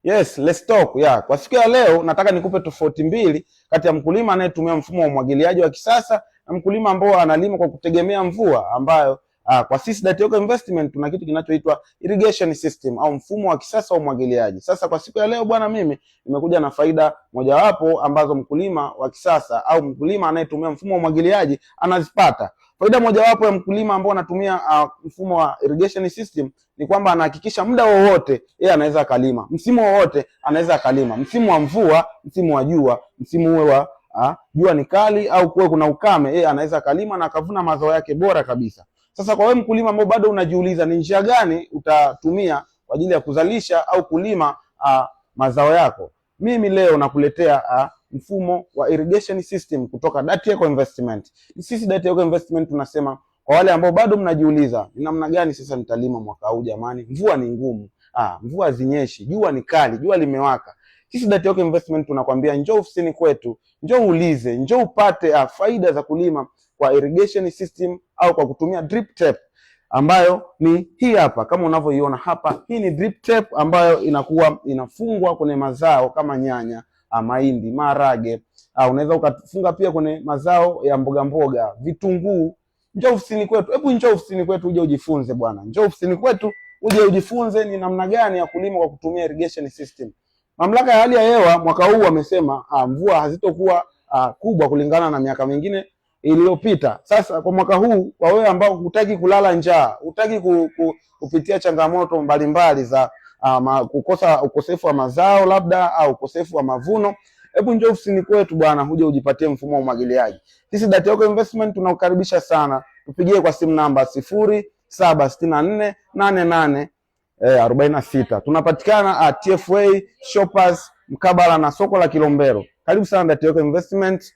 Yes, let's talk. Yeah. Kwa siku ya leo nataka nikupe tofauti mbili kati ya mkulima anayetumia mfumo wa umwagiliaji wa kisasa na mkulima ambao analima kwa kutegemea mvua, ambayo kwa sisi Datioka Investment tuna kitu kinachoitwa irrigation system au mfumo wa kisasa wa umwagiliaji. Sasa kwa siku ya leo bwana, mimi nimekuja na faida mojawapo ambazo mkulima wa kisasa au mkulima anayetumia mfumo wa umwagiliaji anazipata. Faida mojawapo ya mkulima ambao anatumia mfumo wa irrigation system ni kwamba anahakikisha muda wowote yeye anaweza kalima, msimu wowote anaweza kalima, msimu wa mvua, msimu wa jua, msimu uwe wa jua ni kali au kuwe kuna ukame, yeye anaweza kalima na akavuna mazao yake bora kabisa. Sasa kwa wewe mkulima ambao bado unajiuliza ni njia gani utatumia kwa ajili ya kuzalisha au kulima mazao yako, mimi leo nakuletea mfumo wa irrigation system kutoka Datioka Investment. Sisi Datioka Investment tunasema kwa wale ambao bado mnajiuliza ni namna gani sasa nitalima mwaka huu jamani, mvua ni ngumu, mvua hazinyeshi, jua ni kali, jua limewaka. Sisi Datioka Investment tunakwambia njoo ofisini kwetu, njoo uulize, njoo upate faida za kulima kwa irrigation system au kwa kutumia drip tape ambayo ni hii hapa kama unavyoiona hapa. Hii ni drip tape ambayo inakuwa inafungwa kwenye mazao kama nyanya, mahindi, maharage, unaweza ukafunga pia kwenye mazao ya mboga mboga, vitunguu. Njoo ofisini kwetu, hebu njoo ofisini kwetu uje ujifunze bwana. Njoo ofisini kwetu uje ujifunze ni namna gani ya kulima kwa kutumia irrigation system. Mamlaka ya hali ya hewa mwaka huu wamesema mvua hazitokuwa kubwa kulingana na miaka mingine iliyopita. Sasa kwa mwaka huu, kwa wewe ambao hutaki kulala njaa, hutaki kupitia changamoto mbalimbali za ukosefu wa mazao labda au ukosefu wa mavuno, hebu njoo ofisini kwetu bwana, uje ujipatie mfumo wa umwagiliaji. Sisi Datioka Investment tunakukaribisha sana. Tupigie kwa simu namba 07648846. Tunapatikana TFA Shoppers mkabala na soko la Kilombero. Karibu sana Datioka Investment.